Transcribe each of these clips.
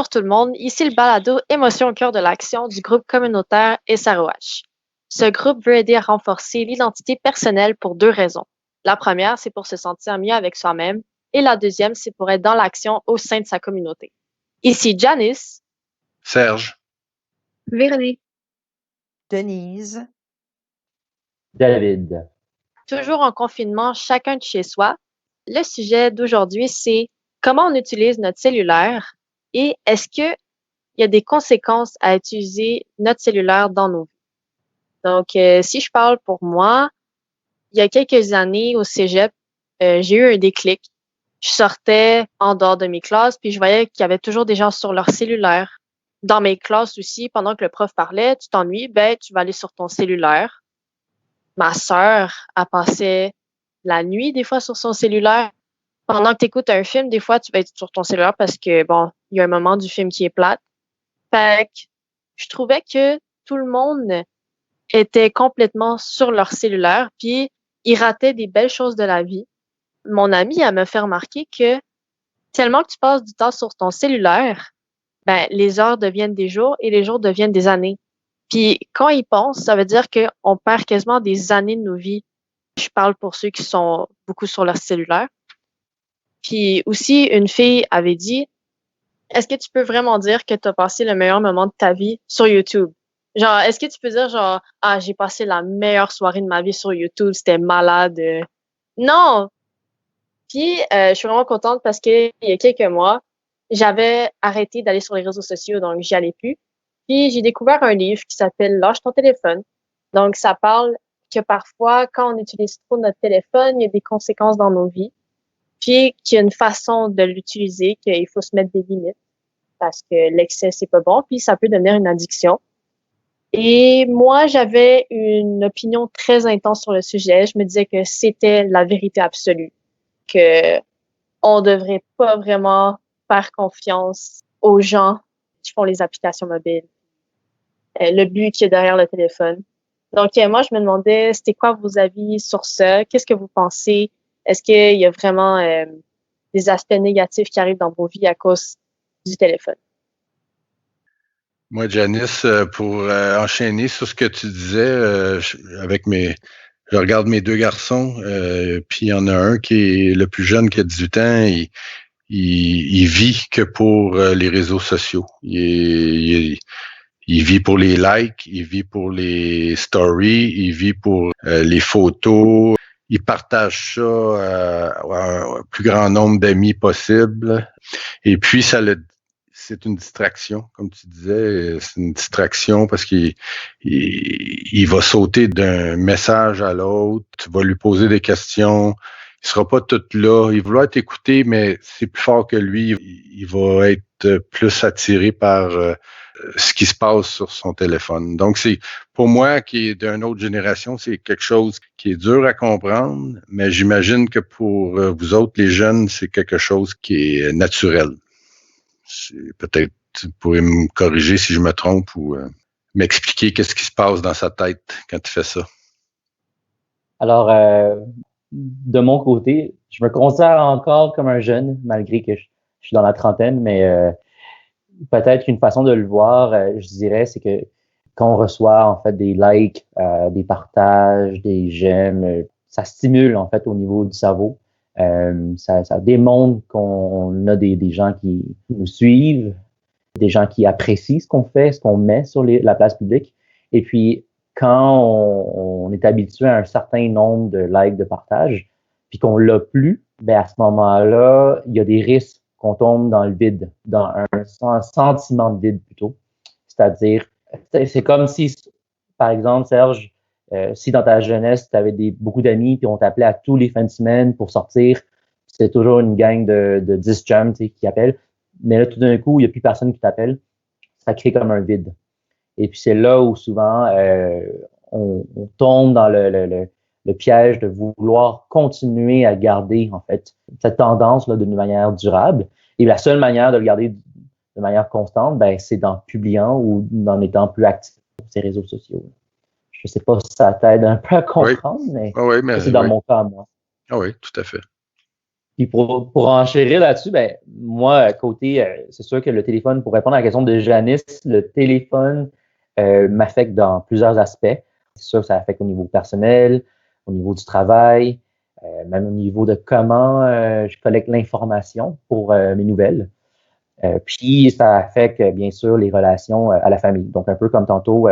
Bonjour tout le monde, ici le balado Émotion au cœur de l'action du groupe communautaire SROH. Ce groupe veut aider à renforcer l'identité personnelle pour deux raisons. La première, c'est pour se sentir mieux avec soi-même et la deuxième, c'est pour être dans l'action au sein de sa communauté. Ici Janice, Serge, Véronique, Denise, David. toujours en confinement, chacun de chez soi. Le sujet d'aujourd'hui, c'est comment on utilise notre cellulaire et est-ce qu'il y a des conséquences à utiliser notre cellulaire dans nos vies. Donc, si je parle pour moi, il y a quelques années au cégep, j'ai eu un déclic. Je sortais en dehors de mes classes, puis je voyais qu'il y avait toujours des gens sur leur cellulaire. Dans mes classes aussi, pendant que le prof parlait, tu t'ennuies, ben, tu vas aller sur ton cellulaire. Ma sœur, elle passait la nuit, des fois, sur son cellulaire. Pendant que tu écoutes un film, des fois, tu vas être sur ton cellulaire parce que, bon, il y a un moment du film qui est plate. Fait que je trouvais que tout le monde étaient complètement sur leur cellulaire, puis ils rataient des belles choses de la vie. Mon amie, elle me fait remarquer que tellement que tu passes du temps sur ton cellulaire, ben, les heures deviennent des jours et les jours deviennent des années. Puis quand ils pensent, ça veut dire qu'on perd quasiment des années de nos vies. Je parle pour ceux qui sont beaucoup sur leur cellulaire. Puis aussi, une fille avait dit, est-ce que tu peux vraiment dire que tu as passé le meilleur moment de ta vie sur YouTube? Genre, est-ce que tu peux dire, genre, ah, j'ai passé la meilleure soirée de ma vie sur YouTube, c'était malade. Non! Puis, je suis vraiment contente parce que il y a quelques mois, j'avais arrêté d'aller sur les réseaux sociaux, donc j'y allais plus. Puis, j'ai découvert un livre qui s'appelle Lâche ton téléphone. Donc, ça parle que parfois, quand on utilise trop notre téléphone, il y a des conséquences dans nos vies. Puis, qu'il y a une façon de l'utiliser, qu'il faut se mettre des limites parce que l'excès, c'est pas bon, puis ça peut devenir une addiction. Et moi, j'avais une opinion très intense sur le sujet. Je me disais que c'était la vérité absolue, que on devrait pas vraiment faire confiance aux gens qui font les applications mobiles, le but qui est derrière le téléphone. Donc, moi, je me demandais, c'était quoi vos avis sur ça? Qu'est-ce que vous pensez? Est-ce qu'il y a vraiment des aspects négatifs qui arrivent dans vos vies à cause du téléphone? moi, Janice, pour enchaîner sur ce que tu disais, je regarde mes deux garçons, puis il y en a un qui est le plus jeune qui a 18 ans, il vit que pour les réseaux sociaux. Il vit pour les likes, il vit pour les stories, il vit pour les photos. Il partage ça à un plus grand nombre d'amis possible. Et puis, c'est une distraction, comme tu disais. C'est une distraction parce il va sauter d'un message à l'autre. Tu vas lui poser des questions. Il sera pas tout là. Il va être écouté, mais c'est plus fort que lui. Il va être plus attiré par ce qui se passe sur son téléphone. Donc, c'est pour moi, qui est d'une autre génération, c'est quelque chose qui est dur à comprendre, mais j'imagine que pour vous autres, les jeunes, c'est quelque chose qui est naturel. Peut-être tu pourrais me corriger si je me trompe ou m'expliquer qu'est-ce qui se passe dans sa tête quand tu fais ça. Alors, de mon côté, je me considère encore comme un jeune, malgré que je suis dans la trentaine, mais peut-être qu'une façon de le voir, je dirais, c'est que quand on reçoit en fait des likes, des partages, des j'aime, ça stimule en fait au niveau du cerveau. Ça démontre qu'on a des gens qui nous suivent, des gens qui apprécient ce qu'on fait, ce qu'on met sur la place publique. Et puis, quand on est habitué à un certain nombre de likes, de partages, puis qu'on l'a plus, ben à ce moment-là, il y a des risques qu'on tombe dans le vide, dans un sentiment de vide plutôt. C'est-à-dire, c'est comme si, par exemple, Serge, si dans ta jeunesse, tu avais beaucoup d'amis, puis on t'appelait à tous les fins de semaine pour sortir, c'est toujours une gang de 10 chums qui appellent. Mais là, tout d'un coup, il n'y a plus personne qui t'appelle. Ça crée comme un vide. Et puis, c'est là où souvent, on tombe dans le piège de vouloir continuer à garder, en fait, cette tendance-là d'une manière durable. Et la seule manière de le garder de manière constante, ben, c'est en publiant ou en étant plus actif sur ces réseaux sociaux. Je ne sais pas si ça t'aide un peu à comprendre, mais c'est dans mon cas, moi. Ah oui, tout à fait. Puis pour enchérir là-dessus, ben moi, côté, c'est sûr que le téléphone, pour répondre à la question de Janice, le téléphone m'affecte dans plusieurs aspects. C'est sûr que ça affecte au niveau personnel, au niveau du travail, même au niveau de comment je collecte l'information pour mes nouvelles. Puis ça affecte bien sûr les relations à la famille. Donc un peu comme tantôt,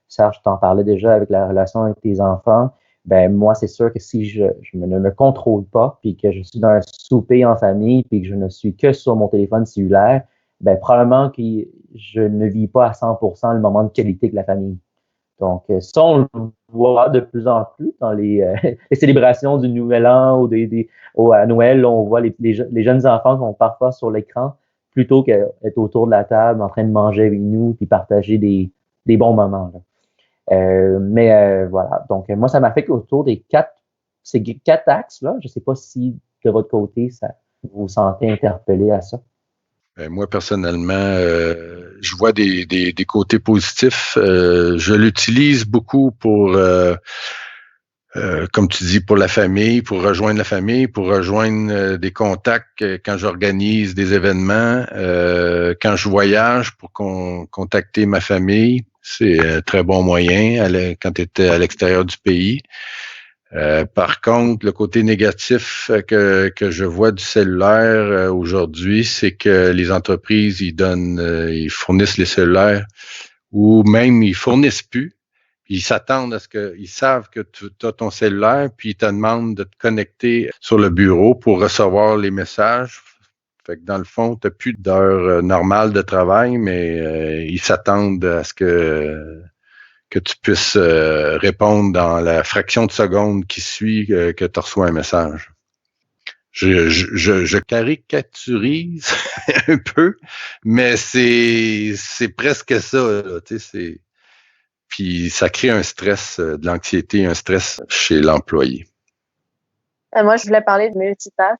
Serge t'en parlais déjà avec la relation avec tes enfants. Ben moi c'est sûr que si ne me contrôle pas, puis que je suis dans un souper en famille, puis que je ne suis que sur mon téléphone cellulaire, ben probablement que je ne vis pas à 100% le moment de qualité avec la famille. Donc ça on le voit de plus en plus dans les célébrations du Nouvel An ou à Noël, on voit les jeunes enfants qui sont parfois sur l'écran plutôt qu'être autour de la table en train de manger avec nous puis partager des bons moments. Mais voilà. Donc, moi, ça m'affecte autour ces quatre axes-là. Je ne sais pas si, de votre côté, vous vous sentez interpellé à ça. Moi, personnellement, je vois des côtés positifs. Je l'utilise beaucoup pour, comme tu dis, pour la famille, pour rejoindre la famille, pour rejoindre des contacts quand j'organise des événements, quand je voyage pour contacter ma famille. C'est un très bon moyen quand tu étais à l'extérieur du pays. Par contre, le côté négatif que je vois du cellulaire aujourd'hui, c'est que les entreprises, ils fournissent les cellulaires ou même ils fournissent plus. Ils s'attendent à ils savent que tu as ton cellulaire, puis ils te demandent de te connecter sur le bureau pour recevoir les messages. Fait que dans le fond, tu n'as plus d'heures normales de travail, mais ils s'attendent à ce que tu puisses répondre dans la fraction de seconde qui suit que tu reçois un message. Je caricaturise un peu, mais c'est presque ça. Là, puis ça crée un stress, de l'anxiété, un stress chez l'employé. Moi, je voulais parler de multitâche.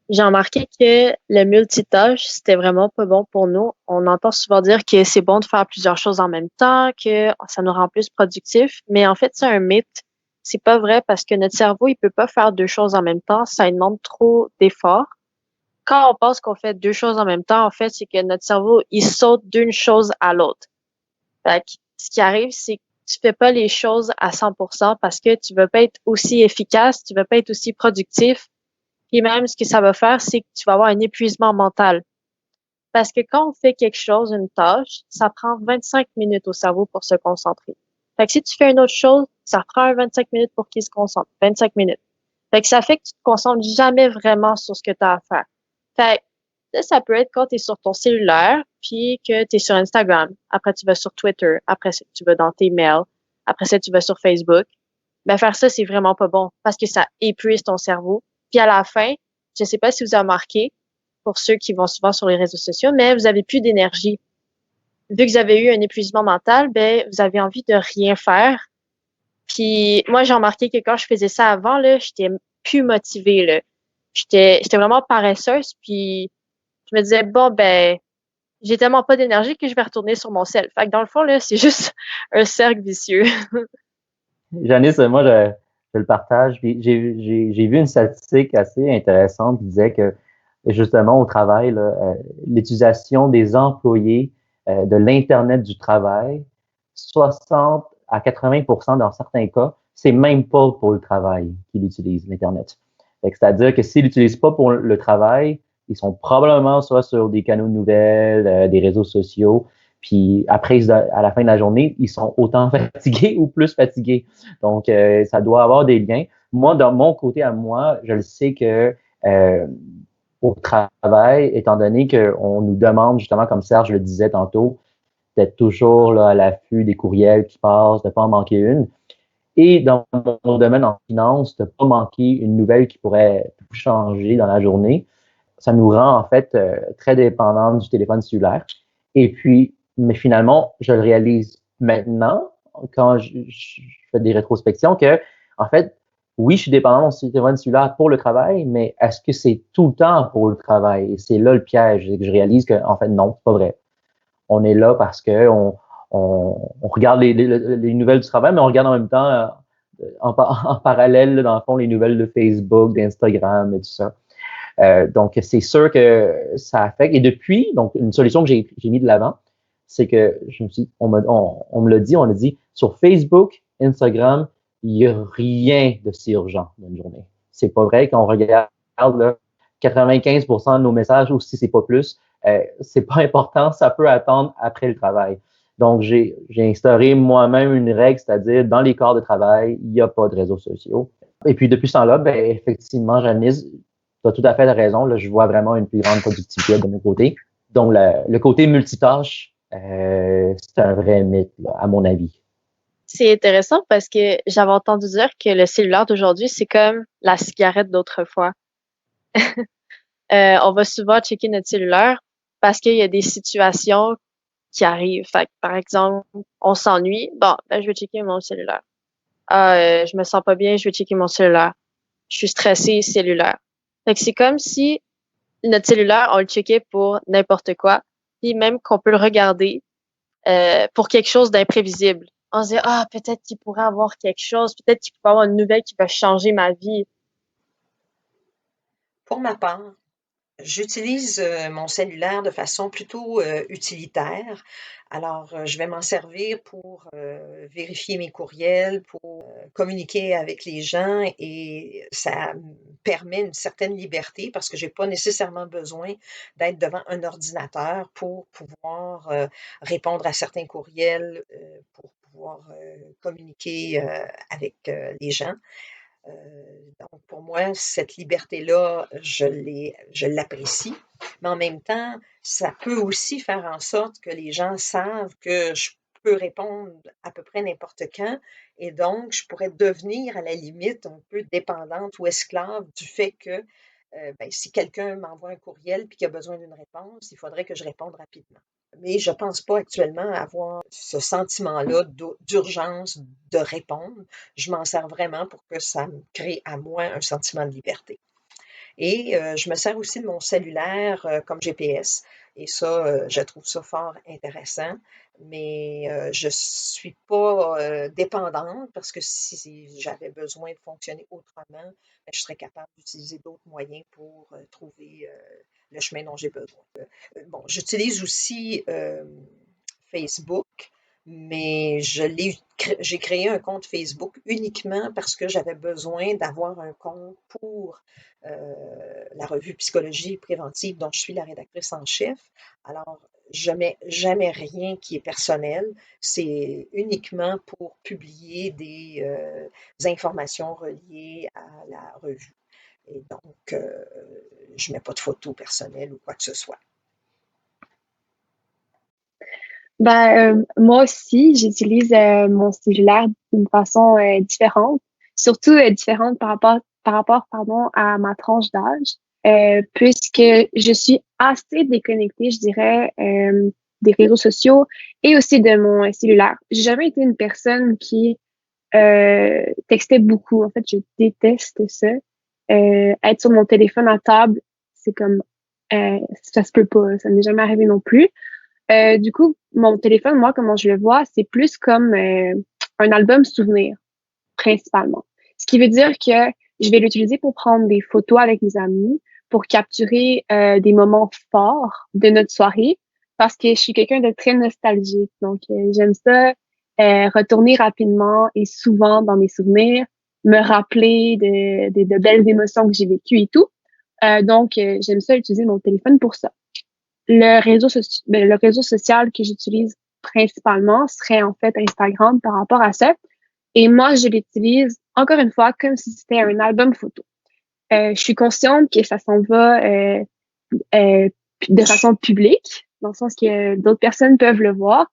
J'ai remarqué que le multitâche, c'était vraiment pas bon pour nous. On entend souvent dire que c'est bon de faire plusieurs choses en même temps, que ça nous rend plus productifs, mais en fait, c'est un mythe. C'est pas vrai parce que notre cerveau, il peut pas faire deux choses en même temps. Ça lui demande trop d'efforts. Quand on pense qu'on fait deux choses en même temps, en fait, c'est que notre cerveau, il saute d'une chose à l'autre. Fait que ce qui arrive, c'est que tu fais pas les choses à 100% parce que tu veux pas être aussi efficace, tu veux pas être aussi productif. Puis même, ce que ça va faire, c'est que tu vas avoir un épuisement mental. Parce que quand on fait quelque chose, une tâche, ça prend 25 minutes au cerveau pour se concentrer. Fait que si tu fais une autre chose, ça prend 25 minutes pour qu'il se concentre. 25 minutes. Fait que ça fait que tu te concentres jamais vraiment sur ce que tu as à faire. Fait que ça peut être quand tu es sur ton cellulaire, puis que tu es sur Instagram. Après, tu vas sur Twitter. Après, tu vas dans tes mails. Après ça, tu vas sur Facebook. Ben, faire ça, c'est vraiment pas bon parce que ça épuise ton cerveau. Puis à la fin, je sais pas si vous avez remarqué, pour ceux qui vont souvent sur les réseaux sociaux, mais vous avez plus d'énergie. Vu que vous avez eu un épuisement mental, ben, vous avez envie de rien faire. Puis moi, j'ai remarqué que quand je faisais ça avant, là, j'étais plus motivée, là. J'étais vraiment paresseuse, puis je me disais, bon, ben, j'ai tellement pas d'énergie que je vais retourner sur mon sel. Fait que dans le fond, là, c'est juste un cercle vicieux. Janice, moi, je le partage. Puis j'ai vu une statistique assez intéressante qui disait que justement au travail, l'utilisation des employés de l'Internet du travail, 60 à 80% dans certains cas, c'est même pas pour le travail qu'ils utilisent l'Internet. C'est-à-dire que s'ils l'utilisent pas pour le travail, ils sont probablement soit sur des canaux de nouvelles, des réseaux sociaux, puis après, à la fin de la journée, ils sont autant fatigués ou plus fatigués. Donc, ça doit avoir des liens. Moi, dans mon côté à moi, je le sais que au travail, étant donné qu'on nous demande, justement, comme Serge le disait tantôt, d'être toujours là, à l'affût des courriels qui passent, de ne pas en manquer une. Et dans mon domaine en finance, de ne pas manquer une nouvelle qui pourrait tout changer dans la journée, ça nous rend en fait très dépendants du téléphone cellulaire. Et puis, mais finalement, je le réalise maintenant, quand je fais des rétrospections, que en fait, oui, je suis dépendant de mon téléphone cellulaire pour le travail, mais est-ce que c'est tout le temps pour le travail? Et c'est là le piège, c'est que je réalise que, en fait, non, c'est pas vrai. On est là parce que on regarde les nouvelles du travail, mais on regarde en même temps, en parallèle, dans le fond, les nouvelles de Facebook, d'Instagram et tout ça. Donc, c'est sûr que ça affecte. Et depuis, donc, une solution que j'ai mis de l'avant, c'est que on me l'a dit, on a dit, sur Facebook, Instagram, il n'y a rien de si urgent dans une journée. C'est pas vrai qu'on regarde là, 95% de nos messages, ou si c'est pas plus, c'est pas important, ça peut attendre après le travail. Donc, j'ai instauré moi-même une règle, c'est-à-dire, dans les corps de travail, il n'y a pas de réseaux sociaux. Et puis, depuis ce temps-là, ben, effectivement, Janice, tu as tout à fait raison. Là, je vois vraiment une plus grande productivité de mon côté. Donc, le côté multitâche, c'est un vrai mythe, là, à mon avis. C'est intéressant parce que j'avais entendu dire que le cellulaire d'aujourd'hui, c'est comme la cigarette d'autrefois. On va souvent checker notre cellulaire parce qu'il y a des situations qui arrivent. Fait que, par exemple, on s'ennuie. Bon, ben, je vais checker mon cellulaire. Ah, je me sens pas bien, je vais checker mon cellulaire. Je suis stressée, cellulaire. Fait que c'est comme si notre cellulaire, on le checkait pour n'importe quoi, puis même qu'on peut le regarder pour quelque chose d'imprévisible. On se dit, ah, peut-être qu'il pourrait avoir quelque chose, peut-être qu'il pourrait avoir une nouvelle qui va changer ma vie. Pour ma part, j'utilise mon cellulaire de façon plutôt utilitaire. Alors, je vais m'en servir pour vérifier mes courriels, pour communiquer avec les gens et ça me permet une certaine liberté parce que j'ai pas nécessairement besoin d'être devant un ordinateur pour pouvoir répondre à certains courriels, pour pouvoir communiquer avec les gens. Donc, pour moi, cette liberté-là, je l'apprécie. Mais en même temps, ça peut aussi faire en sorte que les gens savent que je peux répondre à peu près n'importe quand. Et donc, je pourrais devenir à la limite un peu dépendante ou esclave du fait que ben, si quelqu'un m'envoie un courriel puis qu'il a besoin d'une réponse, il faudrait que je réponde rapidement. Mais je pense pas actuellement avoir ce sentiment-là d'urgence de répondre. Je m'en sers vraiment pour que ça me crée à moi un sentiment de liberté. Et je me sers aussi de mon cellulaire comme GPS. Et ça, je trouve ça fort intéressant. Mais je suis pas dépendante parce que si j'avais besoin de fonctionner autrement, ben, je serais capable d'utiliser d'autres moyens pour trouver le chemin dont j'ai besoin. Bon, j'utilise aussi Facebook, mais j'ai créé un compte Facebook uniquement parce que j'avais besoin d'avoir un compte pour la revue Psychologie préventive dont je suis la rédactrice en chef. Alors, je mets jamais rien qui est personnel. C'est uniquement pour publier des informations reliées à la revue. Et donc, je mets pas de photos personnelles ou quoi que ce soit. Moi aussi, j'utilise mon cellulaire d'une façon différente, surtout différente par rapport pardon, à ma tranche d'âge, puisque je suis assez déconnectée, je dirais, des réseaux sociaux et aussi de mon cellulaire. J'ai jamais été une personne qui textait beaucoup. En fait, je déteste ça. Être sur mon téléphone à table, c'est comme ça se peut pas, ça m'est jamais arrivé non plus. Du coup, mon téléphone, moi, comment je le vois, c'est plus comme un album souvenir, principalement. Ce qui veut dire que je vais l'utiliser pour prendre des photos avec mes amis, pour capturer des moments forts de notre soirée, parce que je suis quelqu'un de très nostalgique. Donc, j'aime ça, retourner rapidement et souvent dans mes souvenirs, me rappeler de belles émotions que j'ai vécues et tout. Donc, j'aime ça utiliser mon téléphone pour ça. Le réseau social que j'utilise principalement serait en fait Instagram par rapport à ça. Et moi, je l'utilise encore une fois comme si c'était un album photo. Je suis consciente que ça s'en va de façon publique, dans le sens que d'autres personnes peuvent le voir.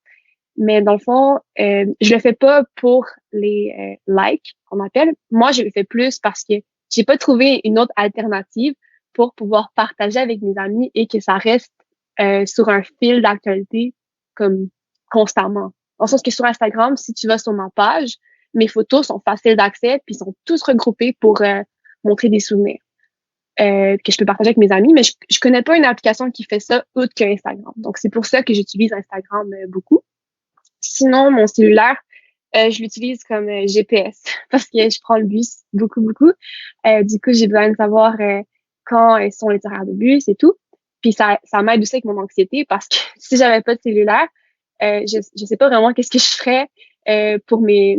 Mais dans le fond, je le fais pas pour les likes, qu'on appelle. Moi, je le fais plus parce que j'ai pas trouvé une autre alternative pour pouvoir partager avec mes amis et que ça reste sur un fil d'actualité comme constamment. En sens que sur Instagram, si tu vas sur ma page, mes photos sont faciles d'accès puis sont tous regroupés pour montrer des souvenirs que je peux partager avec mes amis, mais je connais pas une application qui fait ça autre que Instagram. Donc, c'est pour ça que j'utilise Instagram beaucoup. Sinon, mon cellulaire, je l'utilise comme GPS parce que je prends le bus beaucoup, beaucoup. Du coup, j'ai besoin de savoir quand sont les horaires de bus et tout. Puis ça m'aide aussi avec mon anxiété parce que si j'avais pas de cellulaire, je sais pas vraiment qu'est-ce que je ferais pour mes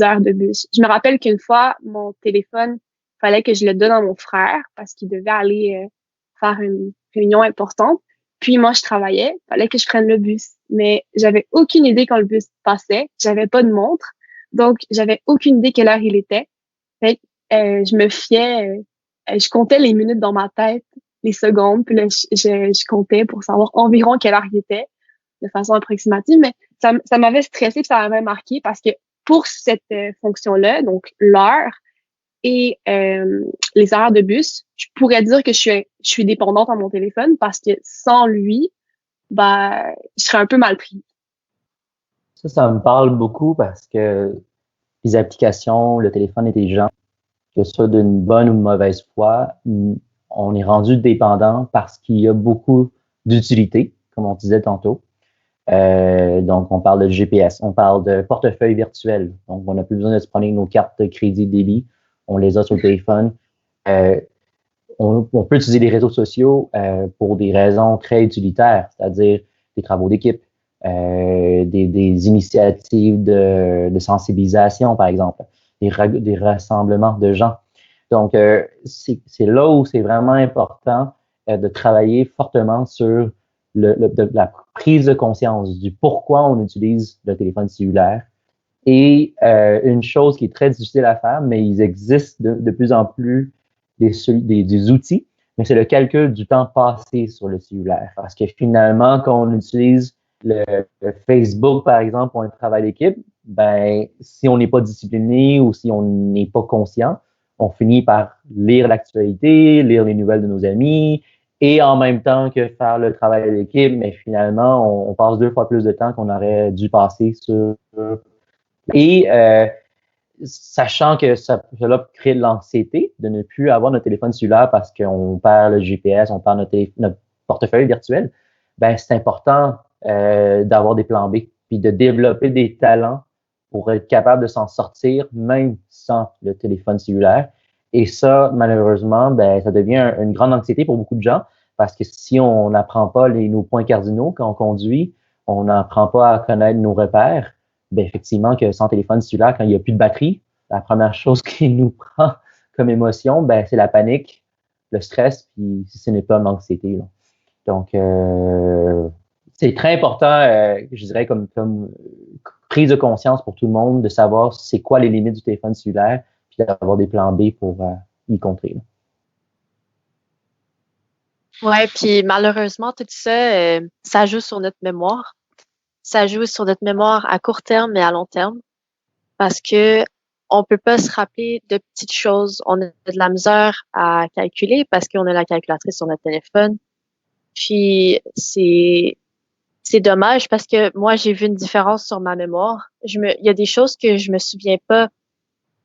heures de bus. Je me rappelle qu'une fois, mon téléphone, fallait que je le donne à mon frère parce qu'il devait aller faire une réunion importante. Puis moi, je travaillais, fallait que je prenne le bus. Mais j'avais aucune idée quand le bus passait. J'avais pas de montre. Donc, j'avais aucune idée quelle heure il était. Fait que, je me fiais, je comptais les minutes dans ma tête, les secondes, puis là, je comptais pour savoir environ quelle heure il était, de façon approximative. Mais ça m'avait stressé, puis ça m'avait marqué parce que pour cette fonction-là, donc l'heure et les horaires de bus, je pourrais dire que je suis dépendante à mon téléphone parce que sans lui, bah, je serais un peu mal pris. Ça me parle beaucoup parce que les applications, le téléphone intelligent, que ce soit d'une bonne ou de mauvaise foi, on est rendu dépendant parce qu'il y a beaucoup d'utilité, comme on disait tantôt. Donc, on parle de GPS, on parle de portefeuille virtuel. Donc, on n'a plus besoin de se prendre nos cartes de crédit débit, on les a sur le téléphone. On peut utiliser les réseaux sociaux pour des raisons très utilitaires, c'est-à-dire des travaux d'équipe, des initiatives de sensibilisation, par exemple, des rassemblements de gens. Donc, c'est là où c'est vraiment important de travailler fortement sur la prise de conscience du pourquoi on utilise le téléphone cellulaire. Et une chose qui est très difficile à faire, mais il existe de plus en plus des outils, mais c'est le calcul du temps passé sur le cellulaire. Parce que finalement, quand on utilise le Facebook, par exemple, pour un travail d'équipe, ben, si on n'est pas discipliné ou si on n'est pas conscient, on finit par lire l'actualité, lire les nouvelles de nos amis, et en même temps que faire le travail d'équipe, mais finalement, on passe 2 fois plus de temps qu'on aurait dû passer sur... Et sachant que cela peut créer de l'anxiété de ne plus avoir notre téléphone cellulaire parce qu'on perd le GPS, on perd notre portefeuille virtuel, ben c'est important d'avoir des plans B, puis de développer des talents pour être capable de s'en sortir même sans le téléphone cellulaire. Et ça, malheureusement, ben ça devient une grande anxiété pour beaucoup de gens parce que si on n'apprend pas nos points cardinaux quand on conduit, on n'apprend pas à connaître nos repères, ben effectivement que sans téléphone cellulaire, quand il n'y a plus de batterie, la première chose qui nous prend comme émotion, ben c'est la panique, le stress, puis si ce n'est pas l'anxiété. Donc, c'est très important, je dirais, comme prise de conscience pour tout le monde, de savoir c'est quoi les limites du téléphone cellulaire, puis d'avoir des plans B pour y contrer. Ouais, puis malheureusement, tout ça, ça joue sur notre mémoire. Ça joue sur notre mémoire à court terme et à long terme parce que on peut pas se rappeler de petites choses. On a de la misère à calculer parce qu'on a la calculatrice sur notre téléphone. Puis c'est dommage parce que moi j'ai vu une différence sur ma mémoire. Il y a des choses que je me souviens pas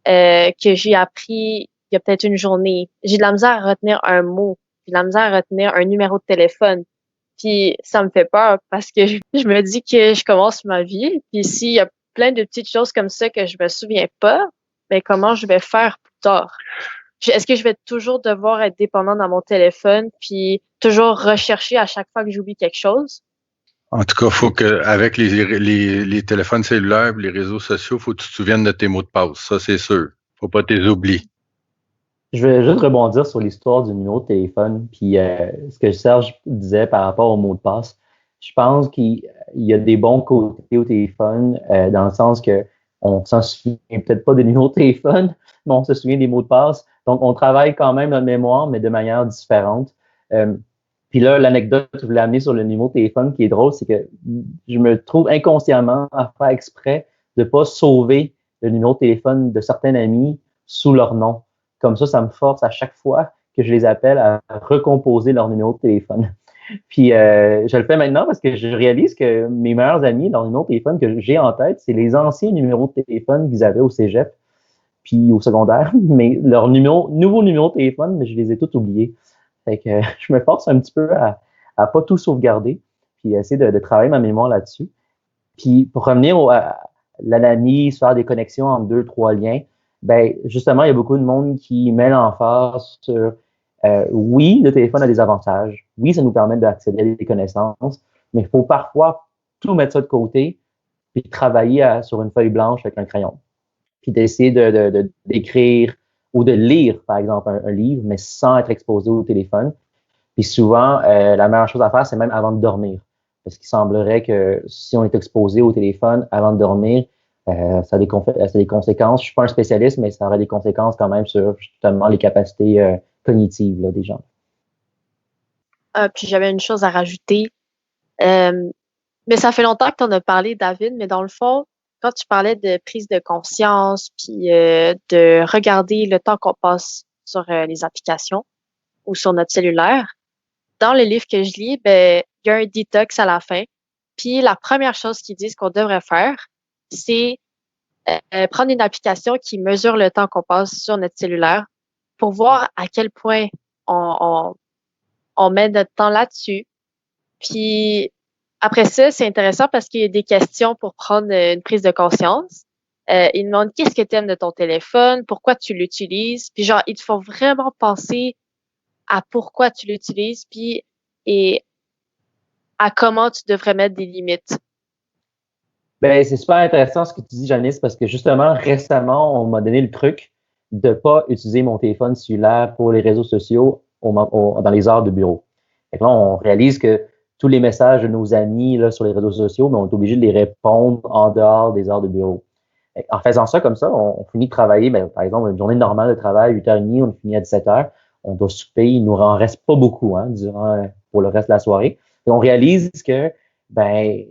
que j'ai appris il y a peut-être une journée. J'ai de la misère à retenir un mot, j'ai de la misère à retenir un numéro de téléphone. Puis ça me fait peur parce que je me dis que je commence ma vie. Puis s'il y a plein de petites choses comme ça que je me souviens pas, ben comment je vais faire plus tard? Est-ce que je vais toujours devoir être dépendant dans mon téléphone puis toujours rechercher à chaque fois que j'oublie quelque chose? En tout cas, faut que avec les téléphones cellulaires, les réseaux sociaux, faut que tu te souviennes de tes mots de passe. Ça, c'est sûr. Faut pas t'les oublier. Je vais juste rebondir sur l'histoire du numéro de téléphone, puis ce que Serge disait par rapport au mot de passe. Je pense qu'il y a des bons côtés au téléphone, dans le sens que on s'en souvient peut-être pas des numéros de téléphone, mais on se souvient des mots de passe. Donc, on travaille quand même notre mémoire, mais de manière différente. Puis là, l'anecdote que je voulais amener sur le numéro de téléphone qui est drôle, c'est que je me trouve inconsciemment à faire exprès de pas sauver le numéro de téléphone de certains amis sous leur nom. Comme ça me force à chaque fois que je les appelle à recomposer leur numéro de téléphone. Puis je le fais maintenant parce que je réalise que mes meilleurs amis, leur numéro de téléphone que j'ai en tête, c'est les anciens numéros de téléphone qu'ils avaient au cégep puis au secondaire. Mais leur nouveau numéro de téléphone, mais je les ai tous oubliés. Fait que je me force un petit peu à pas tout sauvegarder puis essayer de travailler ma mémoire là-dessus. Puis pour revenir à l'analyse, faire des connexions entre 2, 3 liens, Ben, justement, il y a beaucoup de monde qui met l'emphase sur oui, le téléphone a des avantages. Oui, ça nous permet d'accéder à des connaissances, mais il faut parfois tout mettre ça de côté puis travailler sur une feuille blanche avec un crayon. Puis d'essayer d'écrire ou de lire, par exemple, un livre, mais sans être exposé au téléphone. Puis souvent, la meilleure chose à faire, c'est même avant de dormir. Parce qu'il semblerait que si on est exposé au téléphone avant de dormir, ça a des conséquences. Je suis pas un spécialiste, mais ça aurait des conséquences quand même sur justement les capacités cognitives là, des gens. Puis j'avais une chose à rajouter. Euh, mais ça fait longtemps que tu en as parlé, David, mais dans le fond, quand tu parlais de prise de conscience, puis de regarder le temps qu'on passe sur les applications ou sur notre cellulaire, dans le livre que je lis, ben, il y a un détox à la fin. Puis la première chose qu'ils disent qu'on devrait faire, c'est prendre une application qui mesure le temps qu'on passe sur notre cellulaire pour voir à quel point on, on met notre temps là-dessus. Puis après ça, c'est intéressant parce qu'il y a des questions pour prendre une prise de conscience. Ils demandent qu'est-ce que tu aimes de ton téléphone, pourquoi tu l'utilises, puis genre, ils te font vraiment penser à pourquoi tu l'utilises, puis et à comment tu devrais mettre des limites. Ben, c'est super intéressant ce que tu dis, Janice, parce que justement, récemment, on m'a donné le truc de pas utiliser mon téléphone cellulaire pour les réseaux sociaux dans les heures de bureau. Fait que là, on réalise que tous les messages de nos amis là, sur les réseaux sociaux, mais on est obligé de les répondre en dehors des heures de bureau. En faisant ça comme ça, on finit de travailler, ben, par exemple, une journée normale de travail, 8h30, on finit à 17h, on doit souper, il nous en reste pas beaucoup pour le reste de la soirée. Et on réalise que, ben,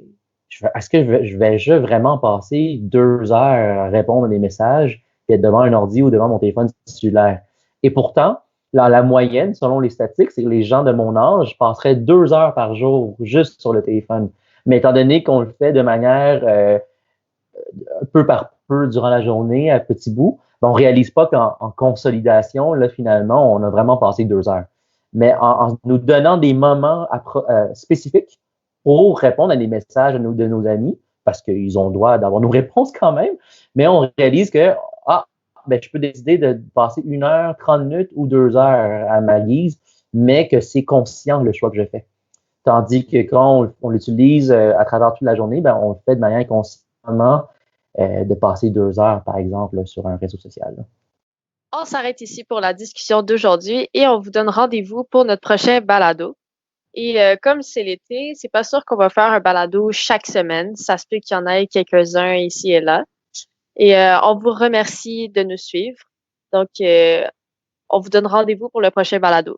est-ce que je vais juste vraiment passer 2 heures à répondre à des messages et être devant un ordi ou devant mon téléphone cellulaire? Et pourtant, la moyenne, selon les statistiques, c'est que les gens de mon âge passeraient 2 heures par jour juste sur le téléphone. Mais étant donné qu'on le fait de manière peu par peu durant la journée, à petits bouts, ben, on réalise pas qu'en consolidation, là, finalement, on a vraiment passé 2 heures. Mais en nous donnant des moments spécifiques pour répondre à des messages de nos amis, parce qu'ils ont le droit d'avoir nos réponses quand même, mais on réalise que, ben, je peux décider de passer 1 heure, 30 minutes ou 2 heures à ma guise, mais que c'est conscient le choix que je fais. Tandis que quand on l'utilise à travers toute la journée, ben, on le fait de manière inconsciemment de passer 2 heures, par exemple, là, sur un réseau social. Là. On s'arrête ici pour la discussion d'aujourd'hui et on vous donne rendez-vous pour notre prochain balado. Et comme c'est l'été, c'est pas sûr qu'on va faire un balado chaque semaine. Ça se peut qu'il y en ait quelques-uns ici et là. Et on vous remercie de nous suivre. Donc, on vous donne rendez-vous pour le prochain balado.